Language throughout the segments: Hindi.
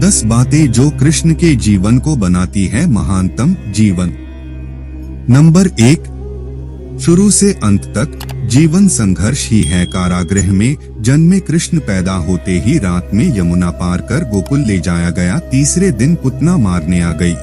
10 बातें जो कृष्ण के जीवन को बनाती है महानतम जीवन। नंबर 1, शुरू से अंत तक जीवन संघर्ष ही है। कारागृह में जन्मे कृष्ण पैदा होते ही रात में यमुना पार कर गोकुल ले जाया गया। तीसरे दिन पुतना मारने आ गई।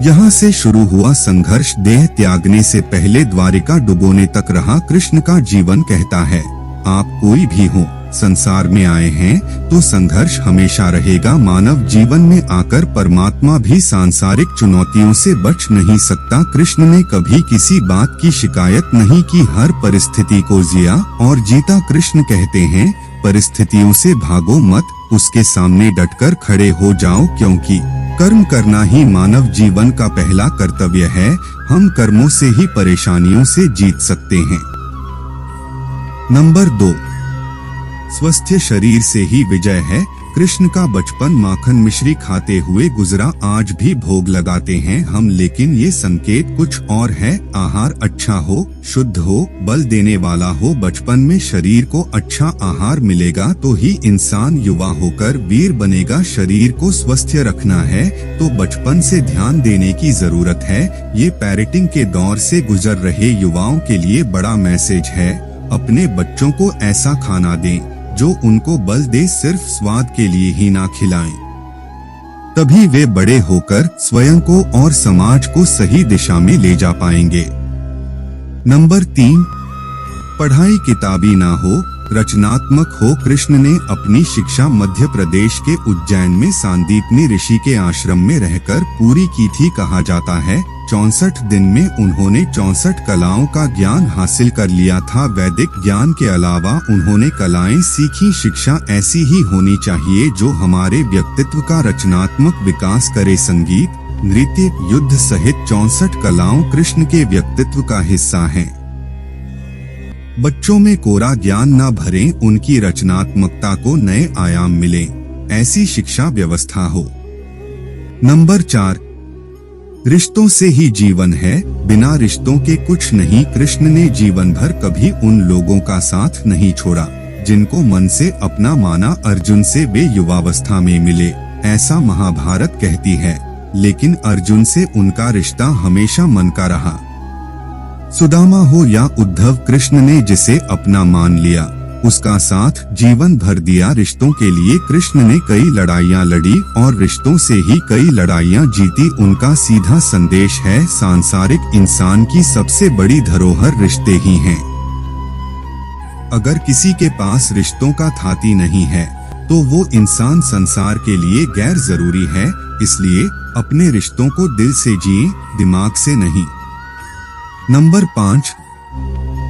यहाँ से शुरू हुआ संघर्ष देह त्यागने से पहले द्वारिका डुबोने तक रहा। कृष्ण का जीवन कहता है, आप कोई भी हो, संसार में आए हैं तो संघर्ष हमेशा रहेगा। मानव जीवन में आकर परमात्मा भी सांसारिक चुनौतियों से बच नहीं सकता। कृष्ण ने कभी किसी बात की शिकायत नहीं की, हर परिस्थिति को जिया और जीता। कृष्ण कहते हैं, परिस्थितियों से भागो मत, उसके सामने डटकर खड़े हो जाओ, क्योंकि कर्म करना ही मानव जीवन का पहला कर्तव्य है। हम कर्मों से ही परेशानियों से जीत सकते हैं। नंबर 2, स्वस्थ शरीर से ही विजय है। कृष्ण का बचपन माखन मिश्री खाते हुए गुजरा। आज भी भोग लगाते हैं हम, लेकिन ये संकेत कुछ और है। आहार अच्छा हो, शुद्ध हो, बल देने वाला हो। बचपन में शरीर को अच्छा आहार मिलेगा तो ही इंसान युवा होकर वीर बनेगा। शरीर को स्वस्थ रखना है तो बचपन से ध्यान देने की जरूरत है। ये पेरेंटिंग के दौर से गुजर रहे युवाओं के लिए बड़ा मैसेज है। अपने बच्चों को ऐसा खाना दें जो उनको बल दे, सिर्फ स्वाद के लिए ही ना खिलाएं। तभी वे बड़े होकर स्वयं को और समाज को सही दिशा में ले जा पाएंगे। नंबर 3, पढ़ाई किताबी ना हो, रचनात्मक हो। कृष्ण ने अपनी शिक्षा मध्य प्रदेश के उज्जैन में सांदीपनी ऋषि के आश्रम में रहकर पूरी की थी। कहा जाता है 64 दिन में उन्होंने 64 कलाओं का ज्ञान हासिल कर लिया था। वैदिक ज्ञान के अलावा उन्होंने कलाएं सीखी। शिक्षा ऐसी ही होनी चाहिए जो हमारे व्यक्तित्व का रचनात्मक विकास करे। संगीत, नृत्य, युद्ध सहित 64 कलाओं कृष्ण के व्यक्तित्व का हिस्सा हैं। बच्चों में कोरा ज्ञान न भरें, उनकी रचनात्मकता को नए आयाम मिले, ऐसी शिक्षा व्यवस्था हो। नंबर 4, रिश्तों से ही जीवन है, बिना रिश्तों के कुछ नहीं। कृष्ण ने जीवन भर कभी उन लोगों का साथ नहीं छोड़ा जिनको मन से अपना माना। अर्जुन से वे युवावस्था में मिले, ऐसा महाभारत कहती है, लेकिन अर्जुन से उनका रिश्ता हमेशा मन का रहा। सुदामा हो या उद्धव, कृष्ण ने जिसे अपना मान लिया उसका साथ जीवन भर दिया। रिश्तों के लिए कृष्ण ने कई लड़ाइयां लड़ी और रिश्तों से ही कई लड़ाइयां जीती। उनका सीधा संदेश है, सांसारिक इंसान की सबसे बड़ी धरोहर रिश्ते ही हैं। अगर किसी के पास रिश्तों का थाती नहीं है तो वो इंसान संसार के लिए गैर जरूरी है। इसलिए अपने रिश्तों को दिल से जिए, दिमाग से नहीं। नंबर 5,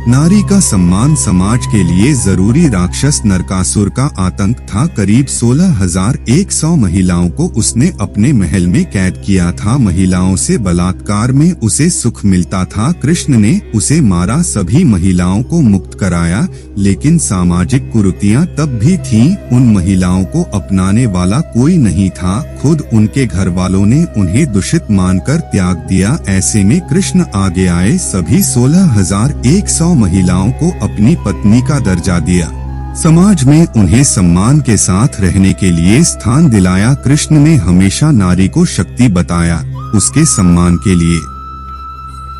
नारी का सम्मान समाज के लिए जरूरी। राक्षस नरकासुर का आतंक था। करीब 16,100 महिलाओं को उसने अपने महल में कैद किया था। महिलाओं से बलात्कार में उसे सुख मिलता था। कृष्ण ने उसे मारा, सभी महिलाओं को मुक्त कराया, लेकिन सामाजिक कुरीतियां तब भी थीं। उन महिलाओं को अपनाने वाला कोई नहीं था। खुद उनके घर वालों ने उन्हें दूषित मानकर त्याग दिया। ऐसे में कृष्ण आगे आए, सभी 16,100 महिलाओं को अपनी पत्नी का दर्जा दिया। समाज में उन्हें सम्मान के साथ रहने के लिए स्थान दिलाया। कृष्ण ने हमेशा नारी को शक्ति बताया, उसके सम्मान के लिए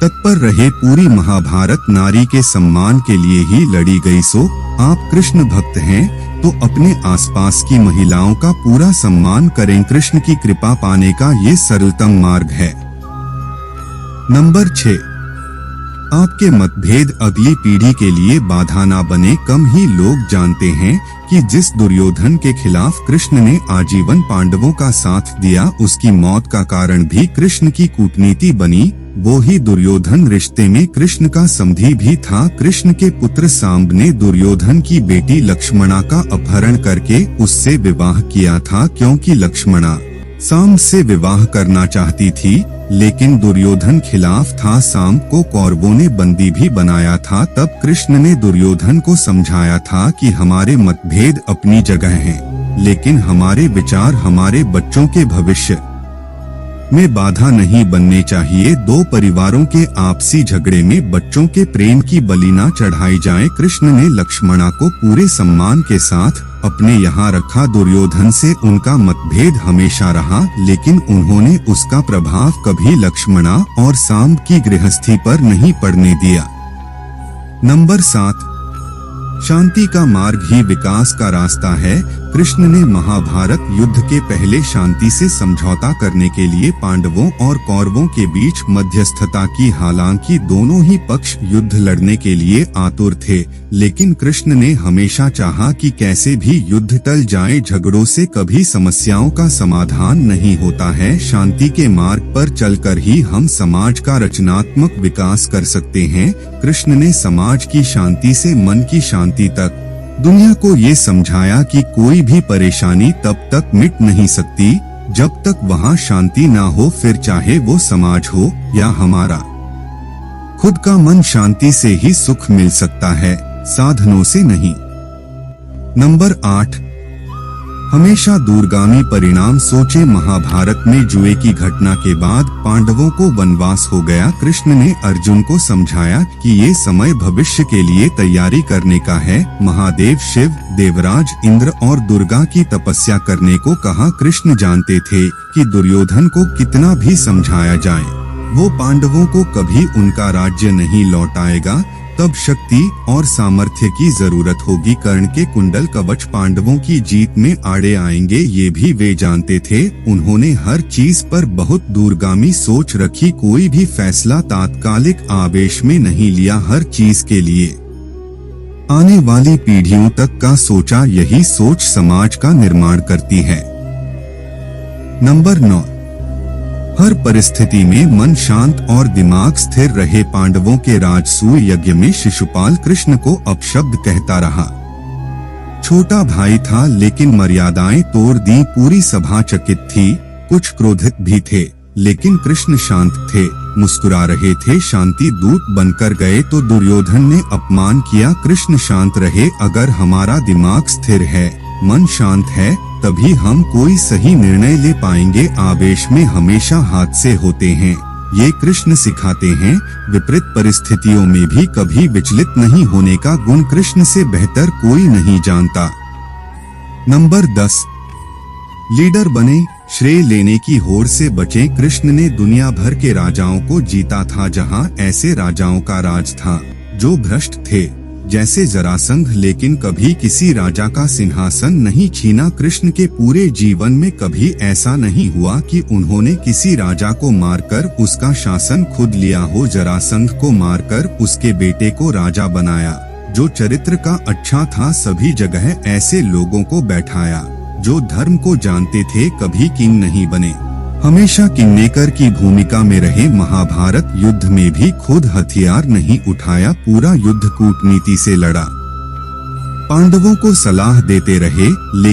तत्पर रहे। पूरी महाभारत नारी के सम्मान के लिए ही लड़ी गई। सो आप कृष्ण भक्त हैं तो अपने आसपास की महिलाओं का पूरा सम्मान करें। कृष्ण की कृपा पाने का ये सरलतम मार्ग है। नंबर 6, आपके मतभेद अगली पीढ़ी के लिए बाधा ना बने। कम ही लोग जानते हैं कि जिस दुर्योधन के खिलाफ कृष्ण ने आजीवन पांडवों का साथ दिया, उसकी मौत का कारण भी कृष्ण की कूटनीति बनी। वो ही दुर्योधन रिश्ते में कृष्ण का समधी भी था। कृष्ण के पुत्र सांब ने दुर्योधन की बेटी लक्ष्मणा का अपहरण करके उससे विवाह किया था, क्योंकि लक्ष्मणा सांब से विवाह करना चाहती थी, लेकिन दुर्योधन खिलाफ था। सांब को कौरवों ने बंदी भी बनाया था। तब कृष्ण ने दुर्योधन को समझाया था कि हमारे मतभेद अपनी जगह हैं, लेकिन हमारे विचार हमारे बच्चों के भविष्य में बाधा नहीं बनने चाहिए। दो परिवारों के आपसी झगड़े में बच्चों के प्रेम की बलि न चढ़ाई जाए। कृष्ण ने लक्ष्मणा को पूरे सम्मान के साथ अपने यहाँ रखा। दुर्योधन से उनका मतभेद हमेशा रहा, लेकिन उन्होंने उसका प्रभाव कभी लक्ष्मणा और सांब की गृहस्थी पर नहीं पड़ने दिया। नंबर 7, शांति का मार्ग ही विकास का रास्ता है। कृष्ण ने महाभारत युद्ध के पहले शांति से समझौता करने के लिए पांडवों और कौरवों के बीच मध्यस्थता की। हालांकि दोनों ही पक्ष युद्ध लड़ने के लिए आतुर थे, लेकिन कृष्ण ने हमेशा चाहा कि कैसे भी युद्ध टल जाए। झगड़ों से कभी समस्याओं का समाधान नहीं होता है। शांति के मार्ग पर चलकर ही हम समाज का रचनात्मक विकास कर सकते हैं। कृष्ण ने समाज की शांति से मन की शांति तक दुनिया को ये समझाया कि कोई भी परेशानी तब तक मिट नहीं सकती जब तक वहाँ शांति ना हो, फिर चाहे वो समाज हो या हमारा खुद का मन। शांति से ही सुख मिल सकता है, साधनों से नहीं। नंबर 8, हमेशा दूरगामी परिणाम सोचे। महाभारत में जुए की घटना के बाद पांडवों को वनवास हो गया। कृष्ण ने अर्जुन को समझाया कि ये समय भविष्य के लिए तैयारी करने का है। महादेव शिव, देवराज इंद्र और दुर्गा की तपस्या करने को कहा। कृष्ण जानते थे कि दुर्योधन को कितना भी समझाया जाए, वो पांडवों को कभी उनका राज्य नहीं लौटाएगा। तब शक्ति और सामर्थ्य की जरूरत होगी। कर्ण के कुंडल कवच पांडवों की जीत में आड़े आएंगे, ये भी वे जानते थे। उन्होंने हर चीज पर बहुत दूरगामी सोच रखी। कोई भी फैसला तात्कालिक आवेश में नहीं लिया, हर चीज के लिए आने वाली पीढ़ियों तक का सोचा। यही सोच समाज का निर्माण करती है। नंबर 9, हर परिस्थिति में मन शांत और दिमाग स्थिर रहे। पांडवों के राजसूय यज्ञ में शिशुपाल कृष्ण को अपशब्द कहता रहा। छोटा भाई था, लेकिन मर्यादाएं तोड़ दी। पूरी सभा चकित थी, कुछ क्रोधित भी थे, लेकिन कृष्ण शांत थे, मुस्कुरा रहे थे। शांति दूत बनकर गए तो दुर्योधन ने अपमान किया। कृष्ण शांत रहे। अगर हमारा दिमाग स्थिर है, मन शांत है, तभी हम कोई सही निर्णय ले पाएंगे। आवेश में हमेशा हादसे होते हैं, ये कृष्ण सिखाते हैं। विपरीत परिस्थितियों में भी कभी विचलित नहीं होने का गुण कृष्ण से बेहतर कोई नहीं जानता। नंबर 10, लीडर बने, श्रेय लेने की होड़ से बचें। कृष्ण ने दुनिया भर के राजाओं को जीता था, जहां ऐसे राजाओं का राज था जो भ्रष्ट थे, जैसे जरासंध, लेकिन कभी किसी राजा का सिंहासन नहीं छीना। कृष्ण के पूरे जीवन में कभी ऐसा नहीं हुआ कि उन्होंने किसी राजा को मारकर उसका शासन खुद लिया हो। जरासंध को मारकर उसके बेटे को राजा बनाया। जो चरित्र का अच्छा था, सभी जगह ऐसे लोगों को बैठाया जो धर्म को जानते थे, कभी किंग नहीं बने, हमेशा किंगमेकर की भूमिका में रहे। महाभारत युद्ध में भी खुद हथियार नहीं उठाया, पूरा युद्ध कूटनीति से लड़ा। पांडवों को सलाह देते रहे, लेकिन